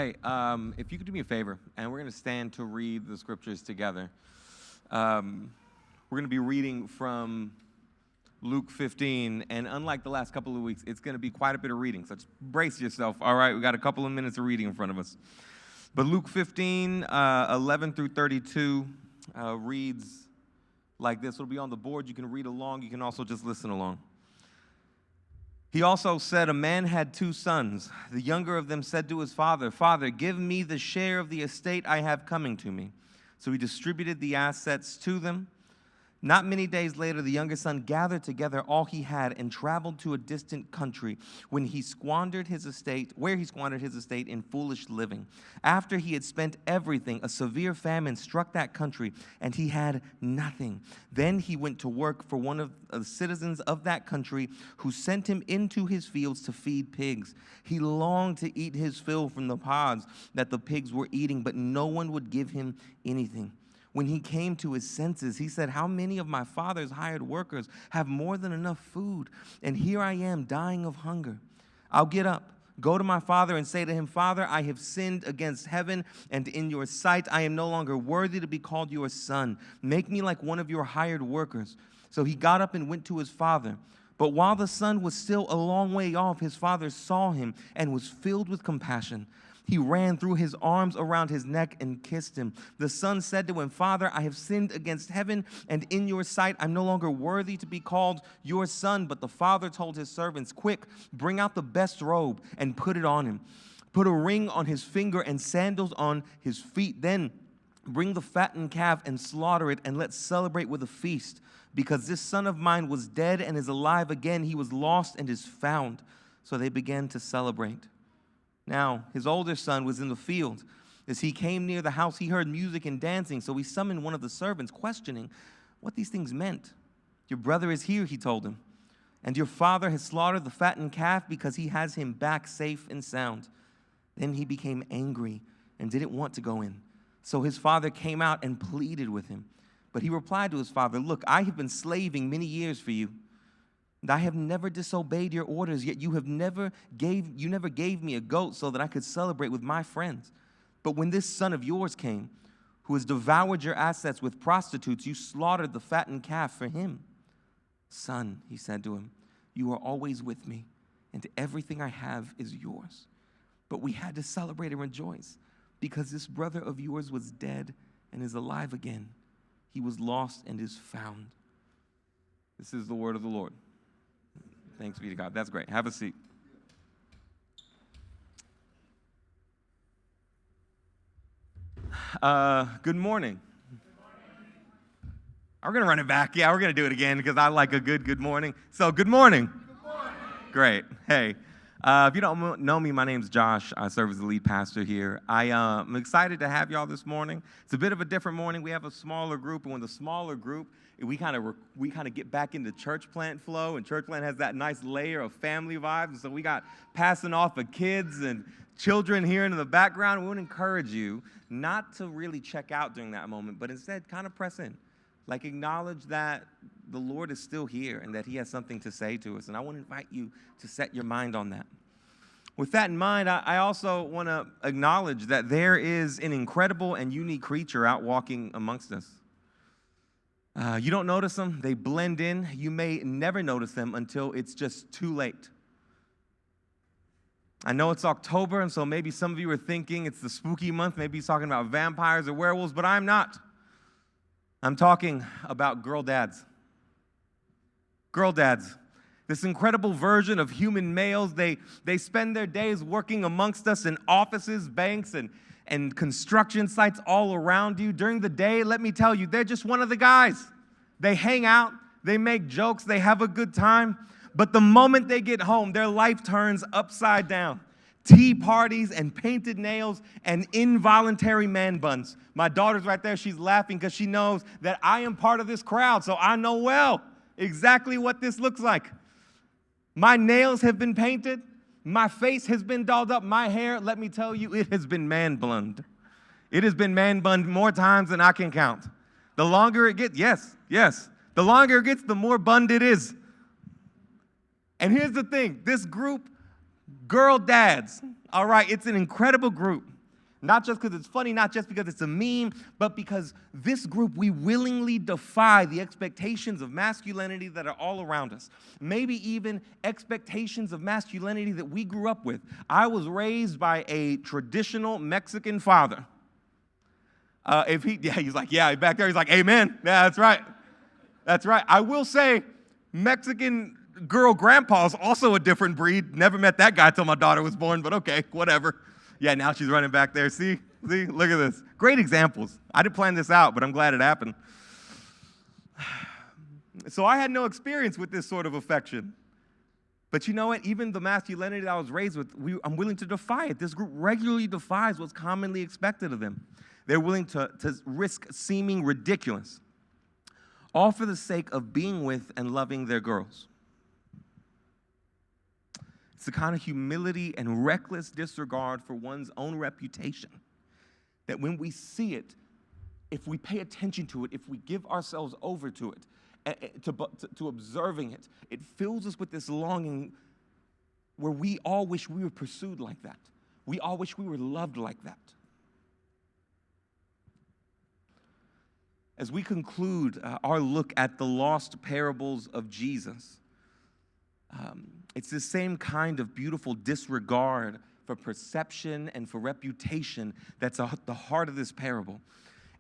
Hey, if you could do me a favor, and we're going to stand to read the scriptures together. We're going to be reading from Luke 15, and unlike the last couple of weeks, it's going to be quite a bit of reading, so just brace yourself, all right? We got a couple of minutes of reading in front of us. But Luke 15, 11 through 32 reads like this. It'll be on the board. You can read along. You can also just listen along. He also said, a man had 2 sons. The younger of them said to his father, "Father, give me the share of the estate I have coming to me." So he distributed the assets to them. Not many days later, the younger son gathered together all he had and traveled to a distant country where he squandered his estate in foolish living. After he had spent everything, a severe famine struck that country, and he had nothing. Then he went to work for one of the citizens of that country, who sent him into his fields to feed pigs. He longed to eat his fill from the pods that the pigs were eating, but no one would give him anything. When he came to his senses, he said, "How many of my father's hired workers have more than enough food? And here I am dying of hunger. I'll get up, go to my father, and say to him, 'Father, I have sinned against heaven and in your sight. I am no longer worthy to be called your son. Make me like one of your hired workers.' So he got up and went to his father. But while the son was still a long way off, his father saw him and was filled with compassion. He ran, threw his arms around his neck, and kissed him. The son said to him, 'Father, I have sinned against heaven and in your sight. I'm no longer worthy to be called your son.' But the father told his servants, 'Quick, bring out the best robe and put it on him. Put a ring on his finger and sandals on his feet. Then bring the fattened calf and slaughter it, and let's celebrate with a feast. Because this son of mine was dead and is alive again. He was lost and is found.' So they began to celebrate. Now, his older son was in the field. As he came near the house, he heard music and dancing. So he summoned one of the servants, questioning what these things meant. 'Your brother is here,' he told him, 'and your father has slaughtered the fattened calf because he has him back safe and sound.' Then he became angry and didn't want to go in. So his father came out and pleaded with him. But he replied to his father, 'Look, I have been slaving many years for you, and I have never disobeyed your orders, yet you never gave me a goat so that I could celebrate with my friends. But when this son of yours came, who has devoured your assets with prostitutes, you slaughtered the fattened calf for him.' 'Son,' he said to him, 'you are always with me, and everything I have is yours. But we had to celebrate and rejoice, because this brother of yours was dead and is alive again. He was lost and is found.'" This is the word of the Lord. Thanks be to God. That's great. Have a seat. Good morning. We're going to run it back. Yeah, we're going to do it again because I like a good morning. So, good morning. Good morning. Great. Hey, if you don't know me, my name's Josh. I serve as the lead pastor here. I'm excited to have y'all this morning. It's a bit of a different morning. We have a smaller group, and with the smaller group, we kind of get back into church plant flow, and church plant has that nice layer of family vibes. And so we got passing off of kids and children here in the background. We would encourage you not to really check out during that moment, but instead kind of press in. Like, acknowledge that the Lord is still here and that he has something to say to us. And I want to invite you to set your mind on that. With that in mind, I also want to acknowledge that there is an incredible and unique creature out walking amongst us. You don't notice them. They blend in. You may never notice them until it's just too late. I know it's October, and so maybe some of you are thinking it's the spooky month. Maybe he's talking about vampires or werewolves, but I'm not. I'm talking about girl dads. Girl dads. This incredible version of human males. They spend their days working amongst us in offices, banks, and construction sites all around you. During the day, let me tell you, they're just one of the guys. They hang out, they make jokes, they have a good time. But the moment they get home, their life turns upside down. Tea parties and painted nails and involuntary man buns. My daughter's right there. She's laughing because she knows that I am part of this crowd, so I know well exactly what this looks like. My nails have been painted. My face has been dolled up. My hair, let me tell you, it has been man-bunned. It has been man-bunned more times than I can count. The longer it gets, yes. The longer it gets, the more bunned it is. And here's the thing. This group Girl dads. All right, it's an incredible group. Not just because it's funny, not just because it's a meme, but because this group, we willingly defy the expectations of masculinity that are all around us. Maybe even expectations of masculinity that we grew up with. I was raised by a traditional Mexican father. He's like, yeah, back there, he's like, amen. Yeah, that's right. That's right. I will say, Mexican girl grandpa's also a different breed. Never met that guy till my daughter was born, but okay, whatever. Yeah, now she's running back there. See, look at this. Great examples. I didn't plan this out, but I'm glad it happened. So I had no experience with this sort of affection. But you know what? Even the masculinity that I was raised with, I'm willing to defy it. This group regularly defies what's commonly expected of them. They're willing to risk seeming ridiculous, all for the sake of being with and loving their girls. It's the kind of humility and reckless disregard for one's own reputation that when we see it, if we pay attention to it, if we give ourselves over to it, to observing it, it fills us with this longing where we all wish we were pursued like that. We all wish we were loved like that. As we conclude our look at the lost parables of Jesus, it's the same kind of beautiful disregard for perception and for reputation that's at the heart of this parable.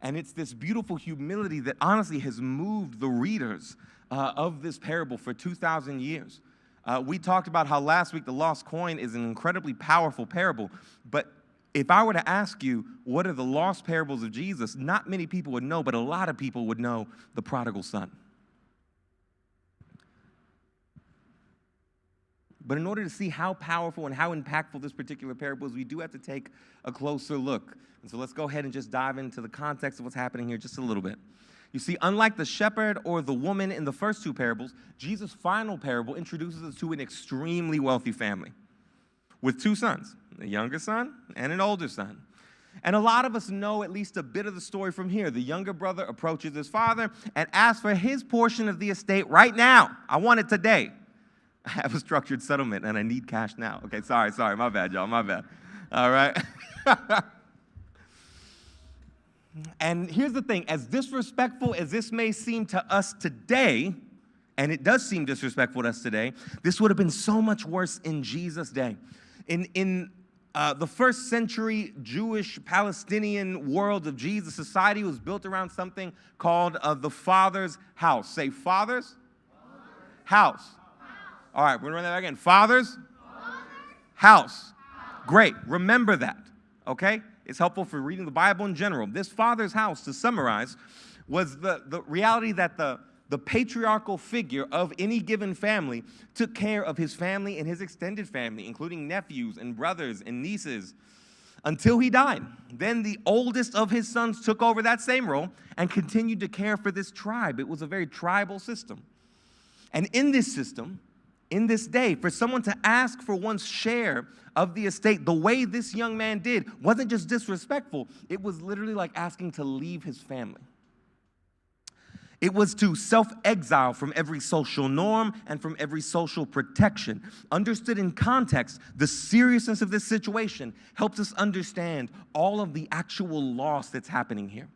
And it's this beautiful humility that honestly has moved the readers of this parable for 2,000 years. We talked about how last week the lost coin is an incredibly powerful parable. But if I were to ask you, what are the lost parables of Jesus? Not many people would know, but a lot of people would know the prodigal son. But in order to see how powerful and how impactful this particular parable is, we do have to take a closer look. And so let's go ahead and just dive into the context of what's happening here just a little bit. You see, unlike the shepherd or the woman in the first two parables, Jesus' final parable introduces us to an extremely wealthy family with two sons, a younger son and an older son. And a lot of us know at least a bit of the story from here. The younger brother approaches his father and asks for his portion of the estate right now. I want it today. I have a structured settlement, and I need cash now. Okay, sorry, my bad, y'all, my bad. All right? And here's the thing. As disrespectful as this may seem to us today, and it does seem disrespectful to us today, this would have been so much worse in Jesus' day. In the first century Jewish Palestinian world of Jesus, society was built around something called the Father's house. Say, Father's house. All right, we're going to run that again. Father's house. Great. Remember that, okay? It's helpful for reading the Bible in general. This father's house, to summarize, was the reality that the patriarchal figure of any given family took care of his family and his extended family, including nephews and brothers and nieces, until he died. Then the oldest of his sons took over that same role and continued to care for this tribe. It was a very tribal system. And in this system, in this day, for someone to ask for one's share of the estate the way this young man did wasn't just disrespectful. It was literally like asking to leave his family. It was to self-exile from every social norm and from every social protection. Understood in context, the seriousness of this situation helps us understand all of the actual loss that's happening here.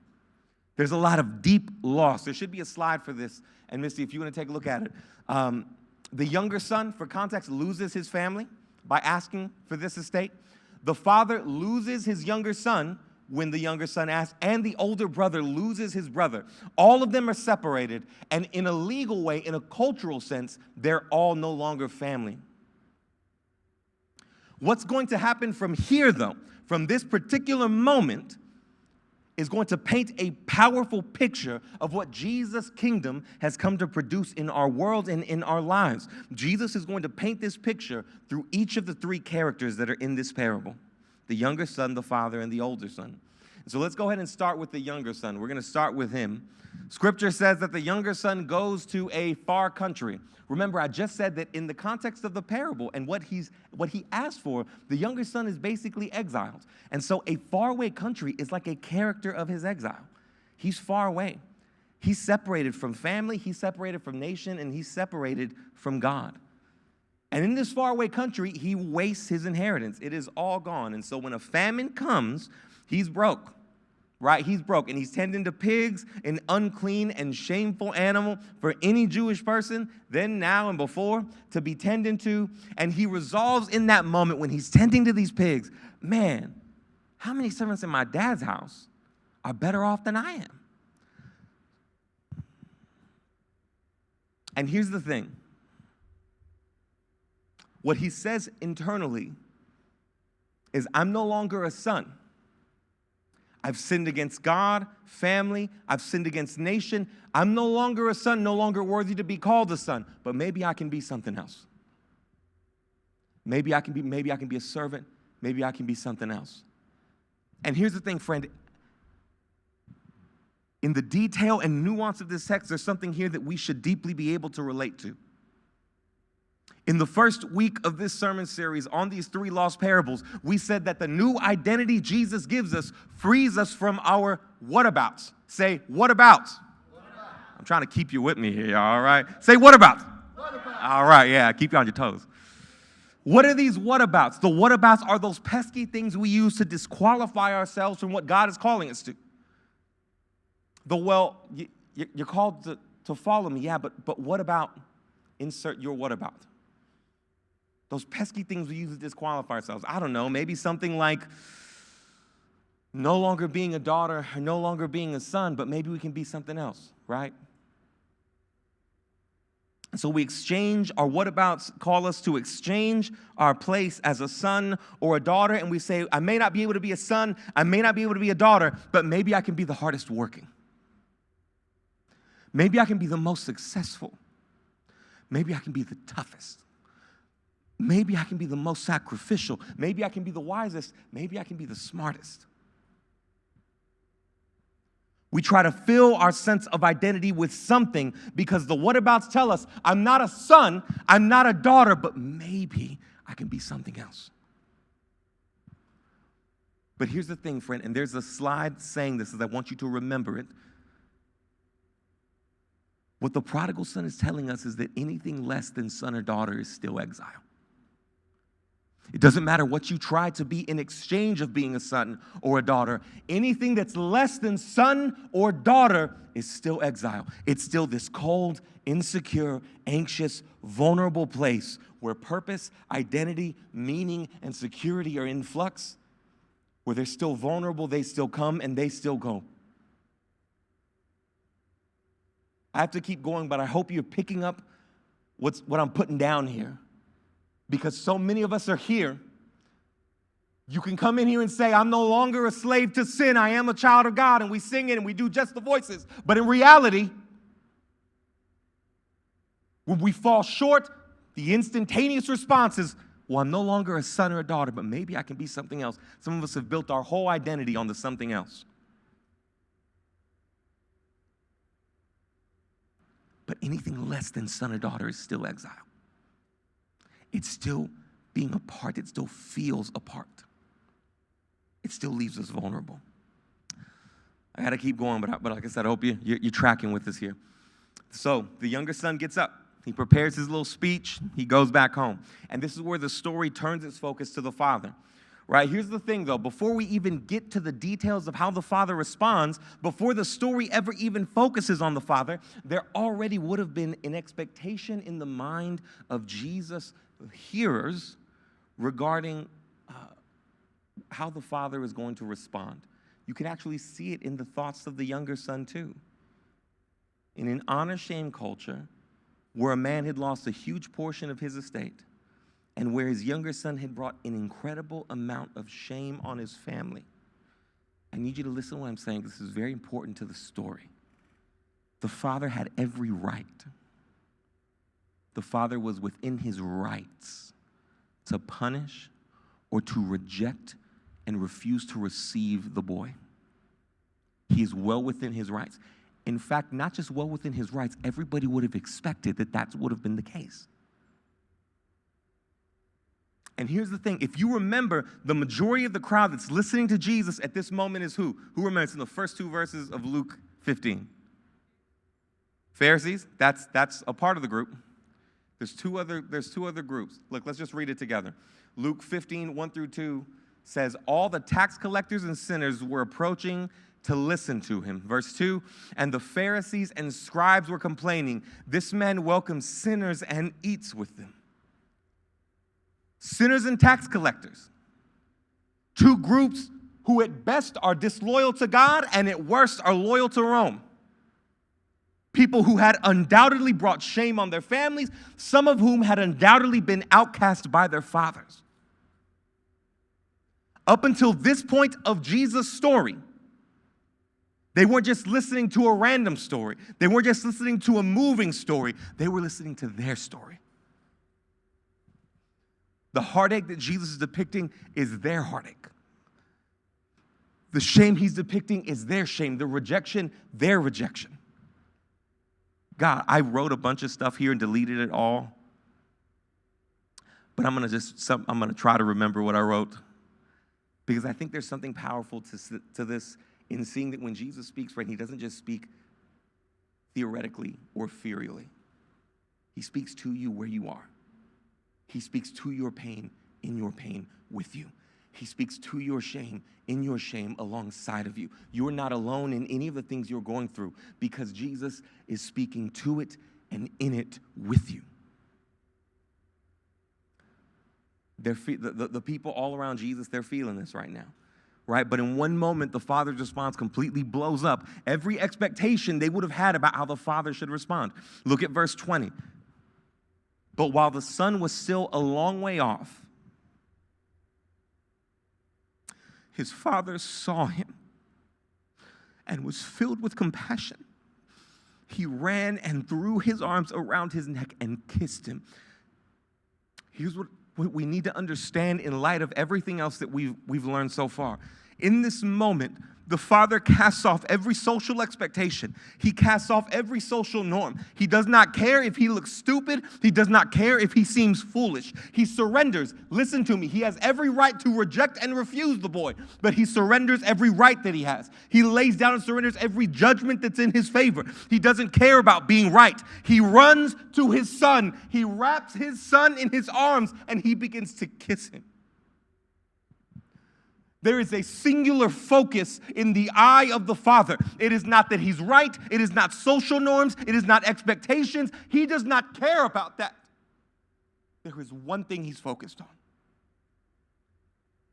There's a lot of deep loss. There should be a slide for this. And Misty, if you want to take a look at it. The younger son, for context, loses his family by asking for this estate. The father loses his younger son when the younger son asks, and the older brother loses his brother. All of them are separated, and in a legal way, in a cultural sense, they're all no longer family. What's going to happen from here, though, from this particular moment, is going to paint a powerful picture of what Jesus' kingdom has come to produce in our world and in our lives. Jesus is going to paint this picture through each of the three characters that are in this parable: the younger son, the father, and the older son. So let's go ahead and start with the younger son. We're going to start with him. Scripture says that the younger son goes to a far country. Remember, I just said that in the context of the parable and what he asked for, the younger son is basically exiled. And so a faraway country is like a character of his exile. He's far away. He's separated from family, he's separated from nation, and he's separated from God. And in this faraway country, he wastes his inheritance. It is all gone. And so when a famine comes, he's broke, right? He's broke, and he's tending to pigs, an unclean and shameful animal for any Jewish person, then, now, and before, to be tending to. And he resolves in that moment when he's tending to these pigs, man, how many servants in my dad's house are better off than I am? And here's the thing. What he says internally is, I'm no longer a son. I've sinned against God, family. I've sinned against nation. I'm no longer a son, no longer worthy to be called a son. But maybe I can be something else. Maybe I can be a servant. Maybe I can be something else. And here's the thing, friend. In the detail and nuance of this text, there's something here that we should deeply be able to relate to. In the first week of this sermon series on these 3 lost parables, we said that the new identity Jesus gives us frees us from our whatabouts. Say, what about? I'm trying to keep you with me here, y'all, all right? Say, what about? All right, yeah, keep you on your toes. What are these whatabouts? The whatabouts are those pesky things we use to disqualify ourselves from what God is calling us to. You're called to follow me, yeah, but what about, insert your what about? Those pesky things we use to disqualify ourselves. I don't know, maybe something like no longer being a daughter or no longer being a son, but maybe we can be something else, right? And so we exchange our whatabouts, call us to exchange our place as a son or a daughter, and we say, I may not be able to be a son, I may not be able to be a daughter, but maybe I can be the hardest working. Maybe I can be the most successful. Maybe I can be the toughest. Maybe I can be the most sacrificial. Maybe I can be the wisest. Maybe I can be the smartest. We try to fill our sense of identity with something because the whatabouts tell us, I'm not a son, I'm not a daughter, but maybe I can be something else. But here's the thing, friend, and there's a slide saying this, as I want you to remember it. What the prodigal son is telling us is that anything less than son or daughter is still exile. It doesn't matter what you try to be in exchange of being a son or a daughter. Anything that's less than son or daughter is still exile. It's still this cold, insecure, anxious, vulnerable place where purpose, identity, meaning, and security are in flux, where they're still vulnerable, they still come, and they still go. I have to keep going, but I hope you're picking up what I'm putting down here. Because so many of us are here. You can come in here and say, I'm no longer a slave to sin. I am a child of God. And we sing it and we do just the voices. But in reality, when we fall short, the instantaneous response is, well, I'm no longer a son or a daughter, but maybe I can be something else. Some of us have built our whole identity on the something else. But anything less than son or daughter is still exile. It's still being apart. It still feels apart. It still leaves us vulnerable. I got to keep going, but like I said, I hope you're tracking with us here. So the younger son gets up. He prepares his little speech. He goes back home. And this is where the story turns its focus to the father. Right? Here's the thing, though. Before we even get to the details of how the father responds, before the story ever even focuses on the father, there already would have been an expectation in the mind of Jesus' hearers regarding how the father is going to respond. You can actually see it in the thoughts of the younger son, too. In an honor-shame culture where a man had lost a huge portion of his estate, and where his younger son had brought an incredible amount of shame on his family. I need you to listen to what I'm saying. This is very important to the story. The father had every right. The father was within his rights to punish or to reject and refuse to receive the boy. He is well within his rights. In fact, not just well within his rights, everybody would have expected that would have been the case. And here's the thing. If you remember, the majority of the crowd that's listening to Jesus at this moment is who? Who remembers in the first 2 verses of Luke 15? Pharisees. That's a part of the group. There's two other groups. Look, let's just read it together. Luke 15, 1 through 2 says, all the tax collectors and sinners were approaching to listen to him. Verse 2, and the Pharisees and scribes were complaining, this man welcomes sinners and eats with them. Sinners and tax collectors. Two groups who at best are disloyal to God and at worst are loyal to Rome. People who had undoubtedly brought shame on their families, some of whom had undoubtedly been outcast by their fathers. Up until this point of Jesus' story, they weren't just listening to a random story. They weren't just listening to a moving story. They were listening to their story. The heartache that Jesus is depicting is their heartache. The shame he's depicting is their shame. The rejection, their rejection. God, I wrote a bunch of stuff here and deleted it all. But I'm going to try to remember what I wrote. Because I think there's something powerful to this in seeing that when Jesus speaks, right, he doesn't just speak theoretically or ethereally. He speaks to you where you are. He speaks to your pain in your pain with you. He speaks to your shame in your shame alongside of you. You're not alone in any of the things you're going through because Jesus is speaking to it and in it with you. The people all around Jesus, they're feeling this right now, right? But in one moment, the Father's response completely blows up every expectation they would have had about how the Father should respond. Look at verse 20. But while the Son was still a long way off, his Father saw him and was filled with compassion. He ran and threw his arms around his neck and kissed him. Here's what we need to understand in light of everything else that we've learned so far. In this moment, the Father casts off every social expectation. He casts off every social norm. He does not care if he looks stupid. He does not care if he seems foolish. He surrenders. Listen to me. He has every right to reject and refuse the boy, but he surrenders every right that he has. He lays down and surrenders every judgment that's in his favor. He doesn't care about being right. He runs to his son. He wraps his son in his arms, and he begins to kiss him. There is a singular focus in the eye of the Father. It is not that he's right. It is not social norms. It is not expectations. He does not care about that. There is one thing he's focused on.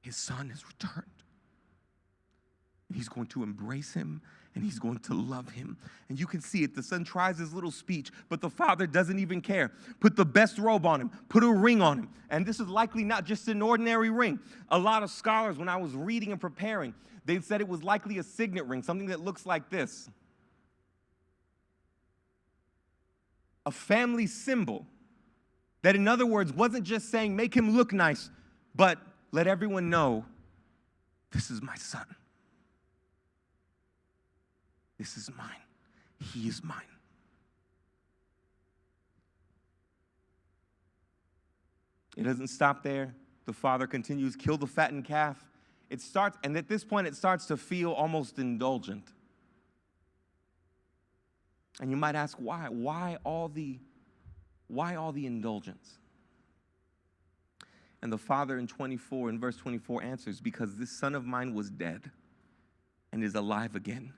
His son has returned. And he's going to embrace him, and he's going to love him. And you can see it. The son tries his little speech, but the Father doesn't even care. Put the best robe on him. Put a ring on him. And this is likely not just an ordinary ring. A lot of scholars, when I was reading and preparing, they said it was likely a signet ring, something that looks like this. A family symbol that, in other words, wasn't just saying, make him look nice, but let everyone know, this is my son. This is mine. He is mine. It doesn't stop there. The Father continues, kill the fattened calf. And at this point, it starts to feel almost indulgent. And you might ask, why? Why all the indulgence? And the Father in verse 24 answers, because this son of mine was dead and is alive again.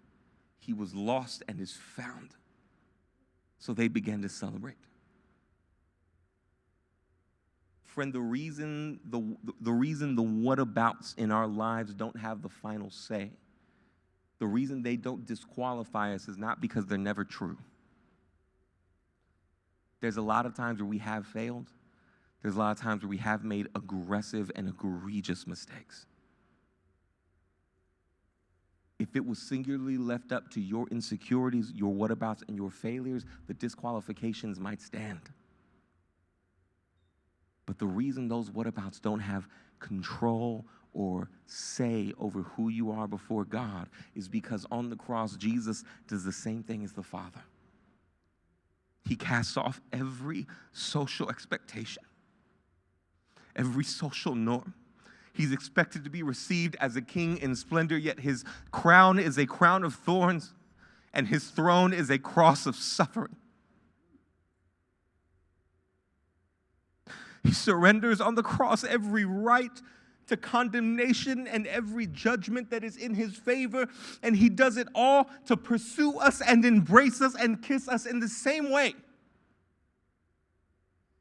He was lost and is found. So they began to celebrate. Friend, the reason the whatabouts in our lives don't have the final say, the reason they don't disqualify us is not because they're never true. There's a lot of times where we have failed. There's a lot of times where we have made aggressive and egregious mistakes. If it was singularly left up to your insecurities, your whatabouts, and your failures, the disqualifications might stand. But the reason those whatabouts don't have control or say over who you are before God is because on the cross, Jesus does the same thing as the Father. He casts off every social expectation, every social norm. He's expected to be received as a king in splendor, yet his crown is a crown of thorns, and his throne is a cross of suffering. He surrenders on the cross every right to condemnation and every judgment that is in his favor. And he does it all to pursue us and embrace us and kiss us in the same way.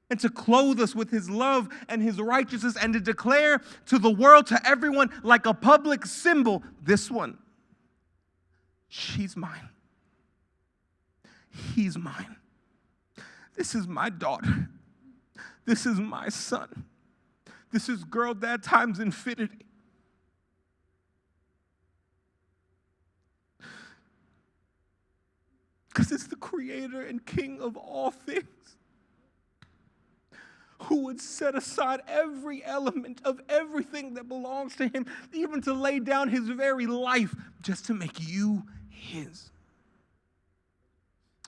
And to clothe us with his love and his righteousness and to declare to the world, to everyone, like a public symbol, this one, she's mine. He's mine. This is my daughter. This is my son. This is girl dad times infinity. Because it's the creator and king of all things who would set aside every element of everything that belongs to him, even to lay down his very life just to make you his.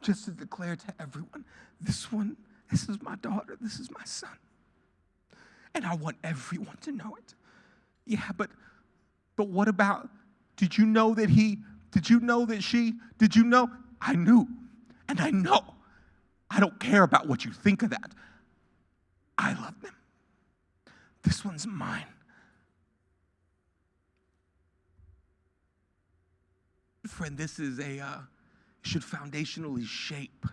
Just to declare to everyone, this is my daughter, this is my son. And I want everyone to know it. Yeah, but what about, did you know that he, did you know that she, did you know? I knew, and I know. I don't care about what you think of that. I love them. This one's mine. Friend, this is should foundationally shape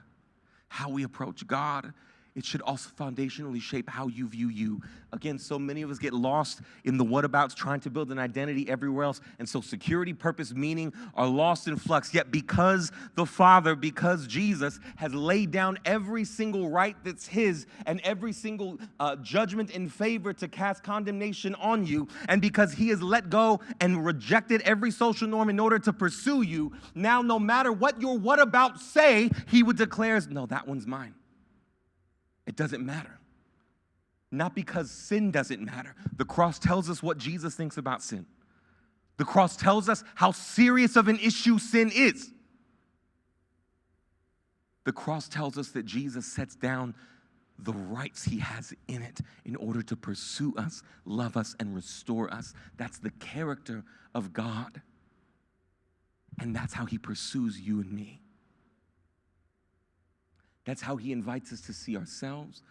how we approach God. It should also foundationally shape how you view you. Again, so many of us get lost in the whatabouts, trying to build an identity everywhere else. And so security, purpose, meaning are lost in flux. Yet because the Father, because Jesus has laid down every single right that's his and every single judgment in favor to cast condemnation on you, and because he has let go and rejected every social norm in order to pursue you, now no matter what your whatabouts say, he would declare, no, that one's mine. It doesn't matter. Not because sin doesn't matter. The cross tells us what Jesus thinks about sin. The cross tells us how serious of an issue sin is. The cross tells us that Jesus sets down the rights he has in it in order to pursue us, love us, and restore us. That's the character of God. And that's how he pursues you and me. That's how he invites us to see ourselves.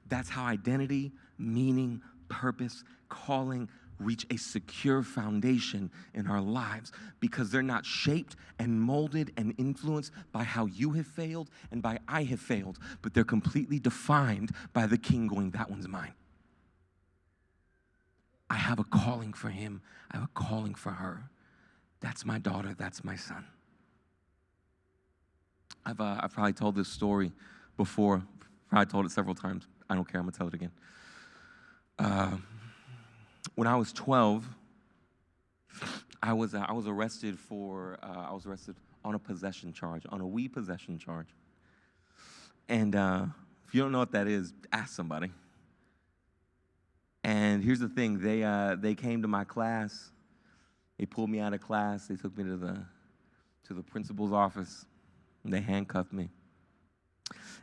That's how identity, meaning, purpose, calling reach a secure foundation in our lives, because they're not shaped and molded and influenced by how you have failed and by I have failed, but they're completely defined by the King going, that one's mine. I have a calling for him. I have a calling for her. That's my daughter. That's my son. I've probably told this story before. Probably told it several times. I don't care. I'm gonna tell it again. When I was 12, I was arrested on a possession charge, on a weed possession charge. And if you don't know what that is, ask somebody. And here's the thing: they came to my class. They pulled me out of class. They took me to the principal's office. They handcuffed me,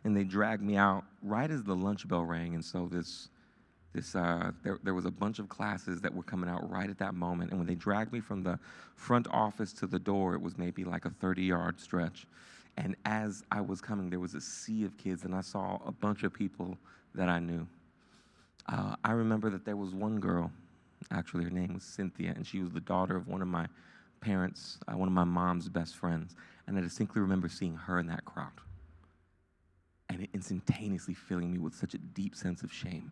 and they dragged me out right as the lunch bell rang. And so there was a bunch of classes that were coming out right at that moment. And when they dragged me from the front office to the door, it was maybe like a 30-yard stretch. And as I was coming, there was a sea of kids, and I saw a bunch of people that I knew. I remember that there was one girl, actually her name was Cynthia, and she was the daughter of one of my parents, one of my mom's best friends. And I distinctly remember seeing her in that crowd, and it instantaneously filling me with such a deep sense of shame.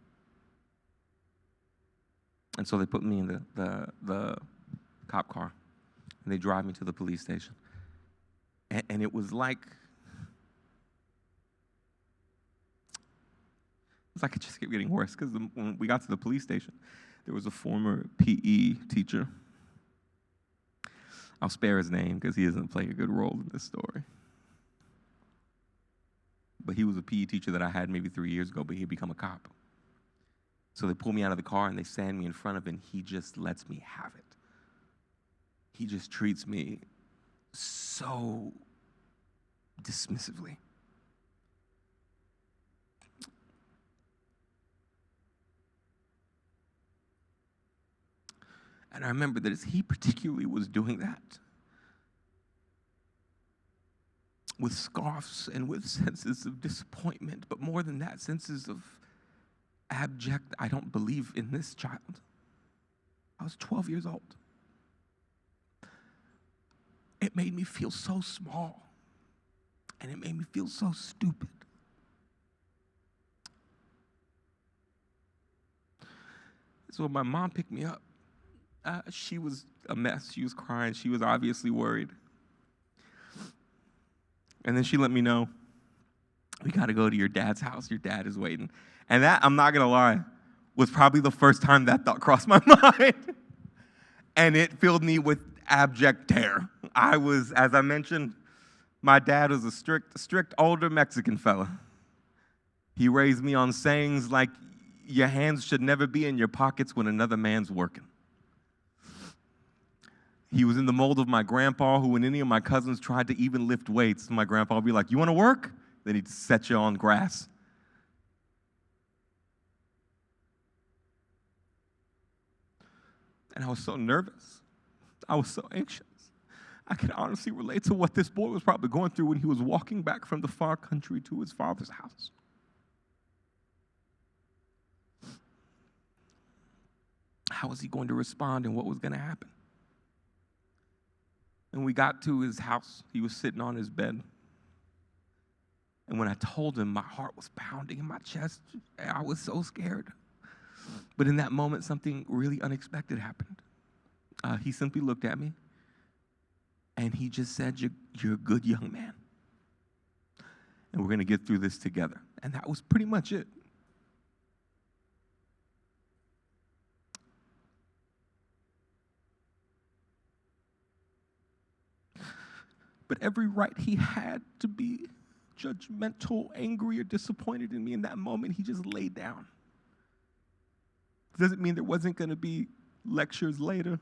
And so they put me in the cop car, and they drive me to the police station. And it was like it just kept getting worse, because when we got to the police station, there was a former PE teacher. I'll spare his name because he doesn't play a good role in this story. But he was a PE teacher that I had maybe 3 years ago, but he had become a cop. So they pull me out of the car and they stand me in front of him, and he just lets me have it. He just treats me so dismissively. And I remember that as he particularly was doing that, with scoffs and with senses of disappointment, but more than that, senses of abject, I don't believe in this child. I was 12 years old. It made me feel so small, and it made me feel so stupid. So when my mom picked me up, she was a mess. She was crying. She was obviously worried. And then she let me know, we got to go to your dad's house. Your dad is waiting. And that, I'm not going to lie, was probably the first time that thought crossed my mind. And it filled me with abject terror. I was, as I mentioned, my dad was a strict older Mexican fella. He raised me on sayings like, your hands should never be in your pockets when another man's working. He was in the mold of my grandpa, who when any of my cousins tried to even lift weights, my grandpa would be like, you want to work? Then he'd set you on grass. And I was so nervous. I was so anxious. I can honestly relate to what this boy was probably going through when he was walking back from the far country to his father's house. How was he going to respond, and what was going to happen? And we got to his house. He was sitting on his bed. And when I told him, my heart was pounding in my chest. I was so scared. But in that moment, something really unexpected happened. He simply looked at me, and he just said, you're a good young man. And we're going to get through this together. And that was pretty much it. But every right he had to be judgmental, angry, or disappointed in me in that moment, he just laid down. Doesn't mean there wasn't going to be lectures later.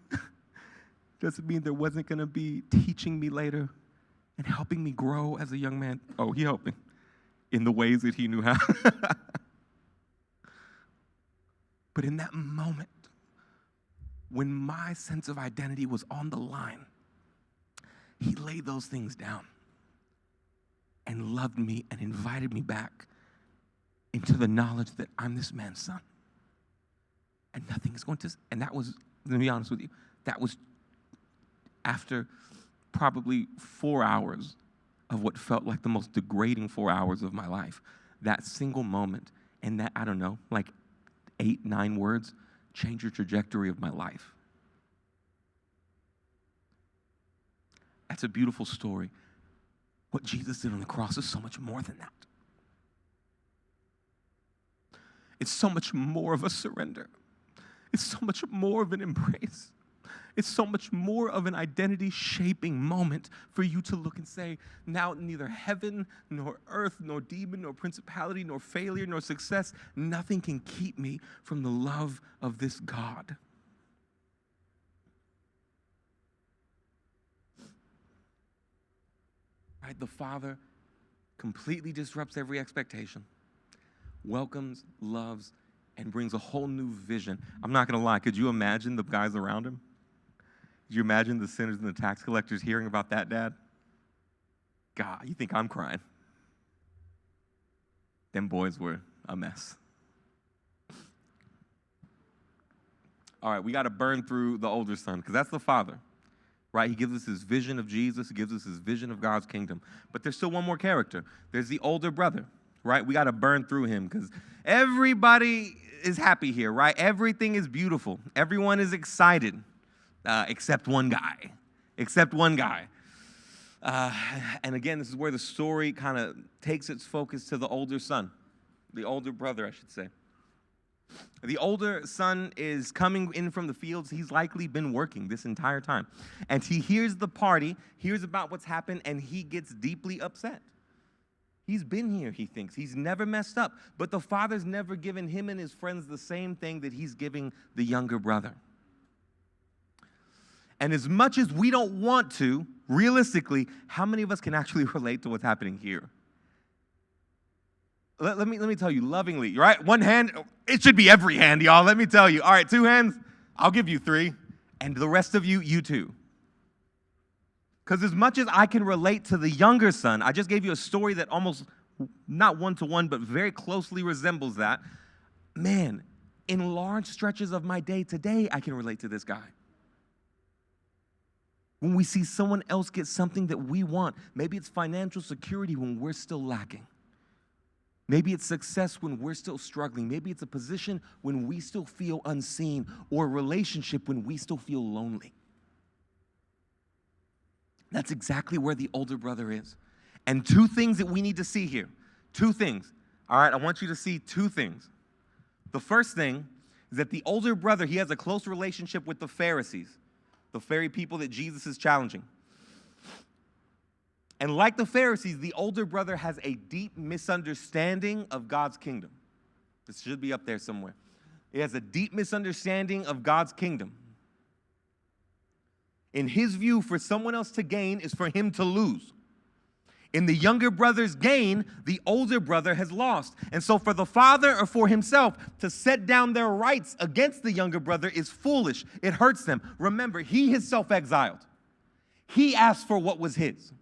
Doesn't mean there wasn't going to be teaching me later and helping me grow as a young man. Oh, he helped me in the ways that he knew how. But in that moment, when my sense of identity was on the line, he laid those things down and loved me and invited me back into the knowledge that I'm this man's son. And nothing is going to, and that was, to be honest with you, that was after probably 4 hours of what felt like the most degrading 4 hours of my life. That single moment and that, I don't know, like 8, 9 words changed the trajectory of my life. That's a beautiful story. What Jesus did on the cross is so much more than that. It's so much more of a surrender. It's so much more of an embrace. It's so much more of an identity-shaping moment for you to look and say, now neither heaven, nor earth, nor demon, nor principality, nor failure, nor success, nothing can keep me from the love of this God. Right? The Father completely disrupts every expectation, welcomes, loves, and brings a whole new vision. I'm not going to lie. Could you imagine the guys around him? Could you imagine the sinners and the tax collectors hearing about that, Dad? God, you think I'm crying? Them boys were a mess. All right, we got to burn through the older son, because that's the Father. Right? He gives us his vision of Jesus. He gives us his vision of God's kingdom. But there's still one more character. There's the older brother, right? We got to burn through him because everybody is happy here, right? Everything is beautiful. Everyone is excited, except one guy. Except one guy. And again, this is where the story kind of takes its focus to the older son, the older brother, I should say. The older son is coming in from the fields. He's likely been working this entire time. And he hears the party, hears about what's happened, and he gets deeply upset. He's been here, he thinks. He's never messed up. But the father's never given him and his friends the same thing that he's giving the younger brother. And as much as we don't want to, realistically, how many of us can actually relate to what's happening here? Let me tell you, lovingly, right? One hand, it should be every hand, y'all. Let me tell you. All right, 2 hands, I'll give you 3. And the rest of you, you too. Because as much as I can relate to the younger son, I just gave you a story that almost, not one-to-one, but very closely resembles that. man, in large stretches of my day today, I can relate to this guy. When we see someone else get something that we want, maybe it's financial security when we're still lacking. Maybe it's success when we're still struggling. Maybe it's a position when we still feel unseen, or a relationship when we still feel lonely. That's exactly where the older brother is. And two things that we need to see here. Two things. All right, I want you to see two things. The first thing is that the older brother, he has a close relationship with the Pharisees, the very people that Jesus is challenging. And like the Pharisees, the older brother has a deep misunderstanding of God's kingdom. This should be up there somewhere. He has a deep misunderstanding of God's kingdom. In his view, for someone else to gain is for him to lose. In the younger brother's gain, the older brother has lost. And so for the father or for himself to set down their rights against the younger brother is foolish. It hurts them. Remember, he is self-exiled. He asked for what was his.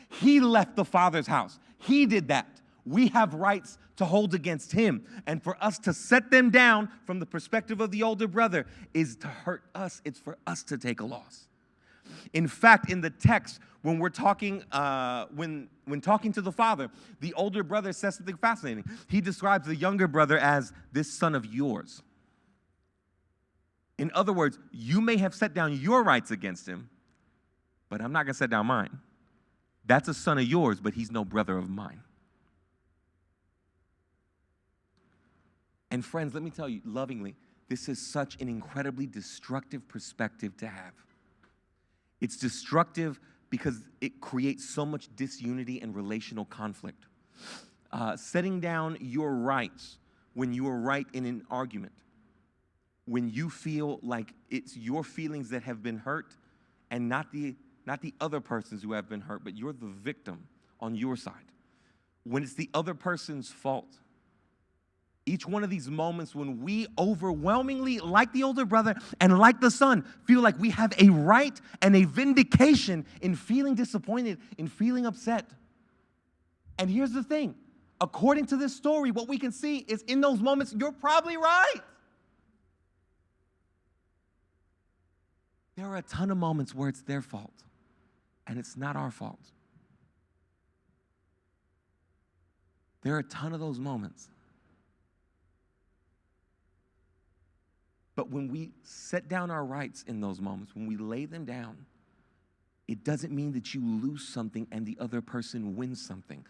He left the Father's house. He did that. We have rights to hold against him. And for us to set them down from the perspective of the older brother is to hurt us. It's for us to take a loss. In fact, in the text, when we're talking, when talking to the father, the older brother says something fascinating. He describes the younger brother as this son of yours. In other words, you may have set down your rights against him, but I'm not going to set down mine. That's a son of yours, but he's no brother of mine. And friends, let me tell you lovingly, this is such an incredibly destructive perspective to have. It's destructive because it creates so much disunity and relational conflict. Setting down your rights when you are right in an argument, when you feel like it's your feelings that have been hurt and not the other persons who have been hurt, but you're the victim on your side. When it's the other person's fault. Each one of these moments when we overwhelmingly, like the older brother and like the son, feel like we have a right and a vindication in feeling disappointed, in feeling upset. And here's the thing. According to this story, what we can see is in those moments, you're probably right. There are a ton of moments where it's their fault, and it's not our fault. There are a ton of those moments. But when we set down our rights in those moments, when we lay them down, it doesn't mean that you lose something and the other person wins something.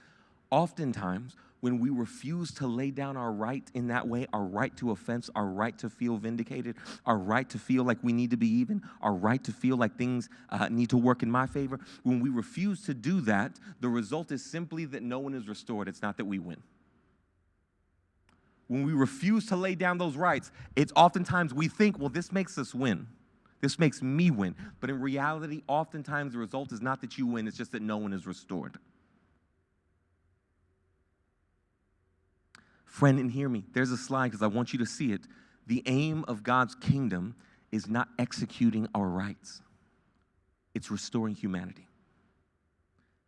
Oftentimes, when we refuse to lay down our right in that way, our right to offense, our right to feel vindicated, our right to feel like we need to be even, our right to feel like things need to work in my favor, when we refuse to do that, the result is simply that no one is restored. It's not that we win. When we refuse to lay down those rights, it's oftentimes we think, well, this makes us win. This makes me win. But in reality, oftentimes the result is not that you win, it's just that no one is restored. Friend, and hear me. There's a slide because I want you to see it. The aim of God's kingdom is not executing our rights. It's restoring humanity.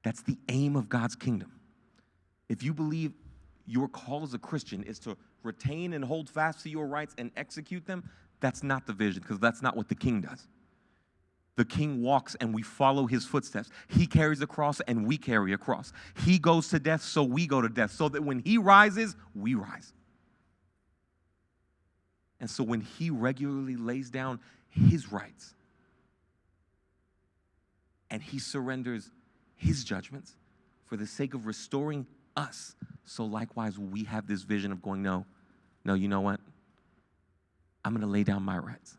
That's the aim of God's kingdom. If you believe your call as a Christian is to retain and hold fast to your rights and execute them, that's not the vision, because that's not what the king does. The king walks and we follow his footsteps. He carries a cross and we carry a cross. He goes to death, so we go to death, so that when he rises, we rise. And so when he regularly lays down his rights and he surrenders his judgments for the sake of restoring us, so likewise we have this vision of going, no, you know what? I'm going to lay down my rights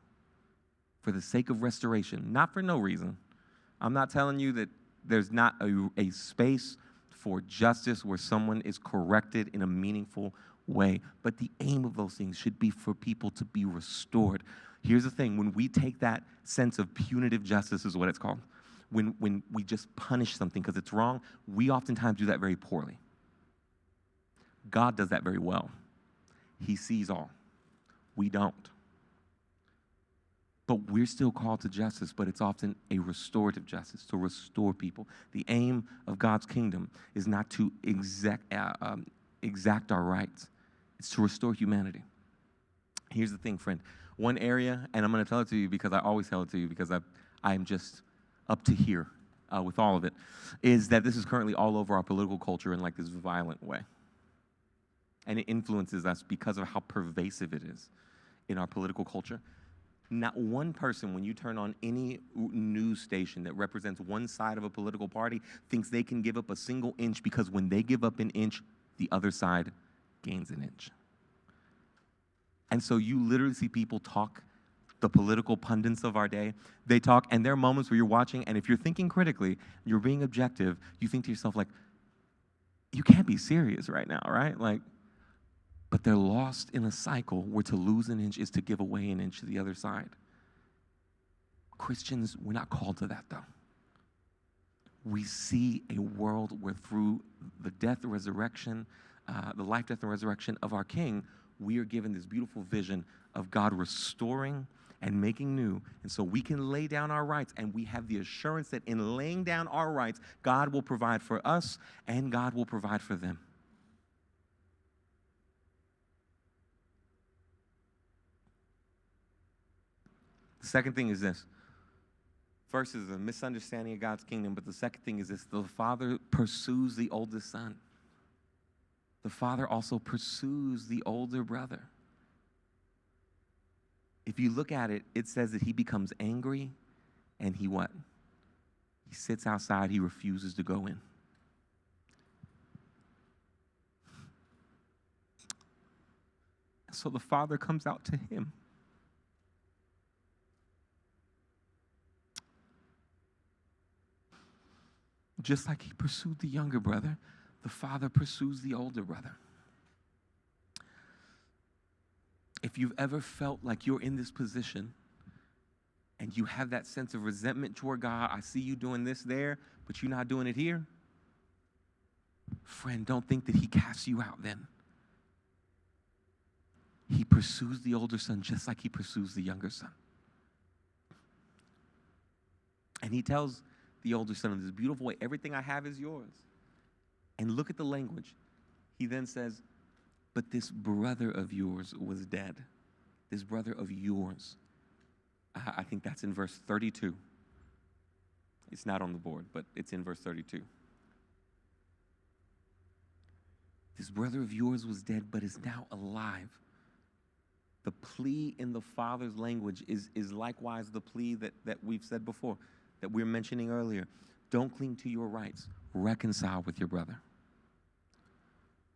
for the sake of restoration, not for no reason. I'm not telling you that there's not a space for justice where someone is corrected in a meaningful way, but the aim of those things should be for people to be restored. Here's the thing. When we take that sense of punitive justice is what it's called, when we just punish something because it's wrong, we oftentimes do that very poorly. God does that very well. He sees all. We don't. But we're still called to justice, but it's often a restorative justice, to restore people. The aim of God's kingdom is not to exact our rights. It's to restore humanity. Here's the thing, friend. One area, and I'm going to tell it to you because I always tell it to you because I'm just up to here with all of it, is that this is currently all over our political culture in like this violent way. And it influences us because of how pervasive it is in our political culture. Not one person, when you turn on any news station that represents one side of a political party, thinks they can give up a single inch, because when they give up an inch, the other side gains an inch. And so you literally see people talk, the political pundits of our day, they talk, and there are moments where you're watching, and if you're thinking critically, you're being objective, you think to yourself, like, you can't be serious right now, right? Like, but they're lost in a cycle where to lose an inch is to give away an inch to the other side. Christians, we're not called to that, though. We see a world where through the death, the resurrection, the life, death, and resurrection of our King, we are given this beautiful vision of God restoring and making new. And so we can lay down our rights, and we have the assurance that in laying down our rights, God will provide for us and God will provide for them. The second thing is this. First is a misunderstanding of God's kingdom, but the second thing is this: the Father pursues the oldest son. The Father also pursues the older brother. If you look at it, it says that he becomes angry, and he what? He sits outside, he refuses to go in. So the Father comes out to him. Just like he pursued the younger brother, the Father pursues the older brother. If you've ever felt like you're in this position and you have that sense of resentment toward God, I see you doing this there, but you're not doing it here, friend, don't think that he casts you out then. He pursues the older son just like he pursues the younger son. And he tells the older son in this beautiful way, everything I have is yours. And look at the language. He then says, but this brother of yours was dead. This brother of yours. I think that's in verse 32. It's not on the board, but it's in verse 32. This brother of yours was dead, but is now alive. The plea in the Father's language is likewise the plea that we've said before, that we were mentioning earlier. Don't cling to your rights. Reconcile with your brother.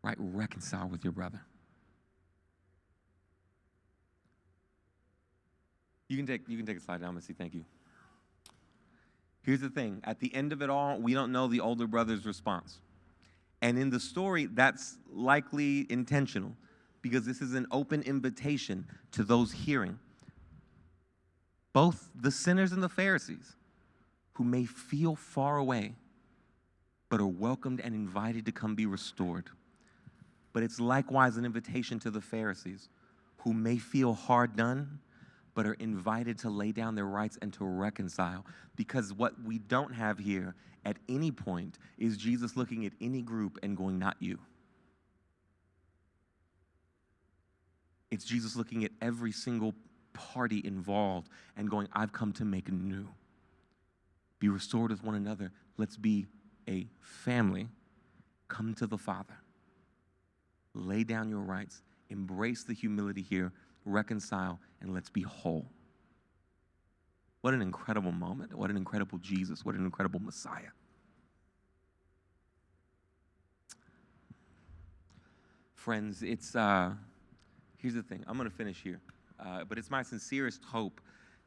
Right? Reconcile with your brother. You can take a slide down, Missy. Thank you. Here's the thing. At the end of it all, we don't know the older brother's response. And in the story, that's likely intentional, because this is an open invitation to those hearing, both the sinners and the Pharisees, who may feel far away, but are welcomed and invited to come be restored. But it's likewise an invitation to the Pharisees, who may feel hard done, but are invited to lay down their rights and to reconcile. Because what we don't have here at any point is Jesus looking at any group and going, not you. It's Jesus looking at every single party involved and going, I've come to make new. Be restored with one another. Let's be a family. Come to the Father. Lay down your rights. Embrace the humility here. Reconcile, and let's be whole. What an incredible moment. What an incredible Jesus. What an incredible Messiah. Friends, it's here's the thing. I'm going to finish here. But it's my sincerest hope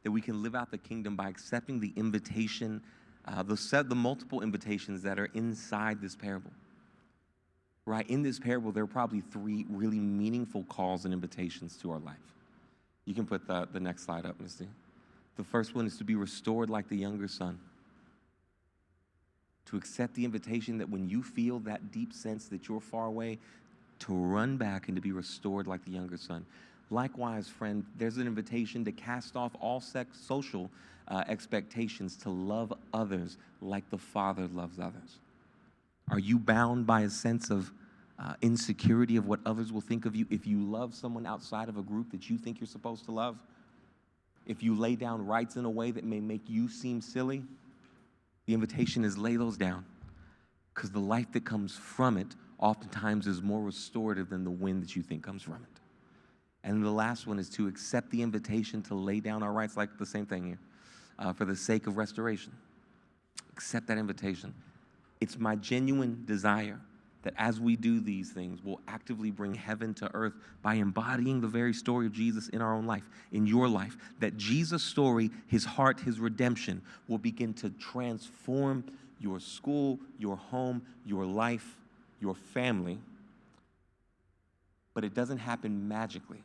that we can live out the kingdom by accepting the invitation, the multiple invitations that are inside this parable. Right? In this parable, there are probably 3 really meaningful calls and invitations to our life. You can put the next slide up, Misty. The first one is to be restored like the younger son. To accept the invitation that when you feel that deep sense that you're far away, to run back and to be restored like the younger son. Likewise, friend, there's an invitation to cast off all social expectations, to love others like the Father loves others. Are you bound by a sense of insecurity of what others will think of you, if you love someone outside of a group that you think you're supposed to love, if you lay down rights in a way that may make you seem silly, the invitation is lay those down, because the life that comes from it oftentimes is more restorative than the wind that you think comes from it. And the last one is to accept the invitation to lay down our rights, like the same thing here, for the sake of restoration. Accept that invitation. It's my genuine desire that as we do these things, we'll actively bring heaven to earth by embodying the very story of Jesus in our own life, in your life. That Jesus' story, his heart, his redemption, will begin to transform your school, your home, your life, your family. But it doesn't happen magically.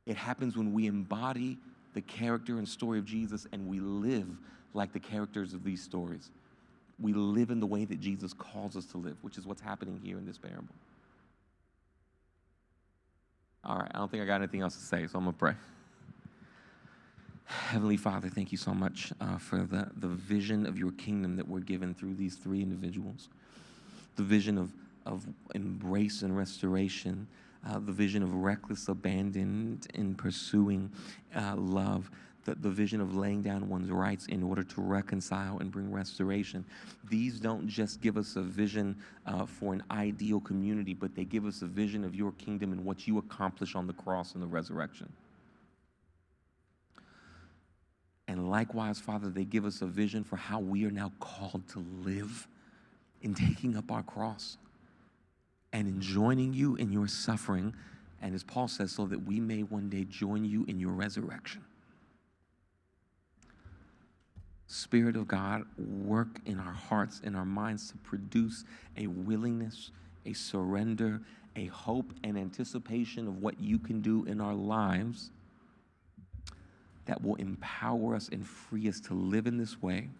It happens when we embody the character and story of Jesus and we live like the characters of these stories. We live in the way that Jesus calls us to live, which is what's happening here in this parable. All right, I don't think I got anything else to say, so I'm going to pray. Heavenly Father, thank you so much for the vision of your kingdom that we're given through these three individuals. The vision of embrace and restoration, the vision of reckless abandon in pursuing love, the vision of laying down one's rights in order to reconcile and bring restoration. These don't just give us a vision for an ideal community, but they give us a vision of your kingdom and what you accomplish on the cross and the resurrection. And likewise, Father, they give us a vision for how we are now called to live in taking up our cross and in joining you in your suffering, and as Paul says, so that we may one day join you in your resurrection. Spirit of God, work in our hearts and our minds to produce a willingness, a surrender, a hope and anticipation of what you can do in our lives that will empower us and free us to live in this way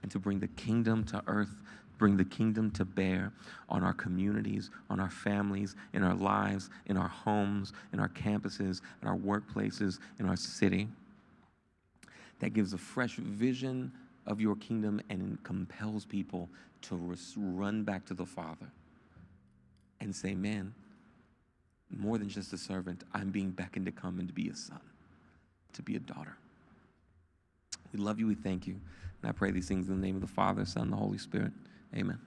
and to bring the kingdom to earth, bring the kingdom to bear on our communities, on our families, in our lives, in our homes, in our campuses, in our workplaces, in our city. That gives a fresh vision of your kingdom and compels people to run back to the Father and say, man, more than just a servant, I'm being beckoned to come and to be a son, to be a daughter. We love you, we thank you. And I pray these things in the name of the Father, Son, and the Holy Spirit. Amen.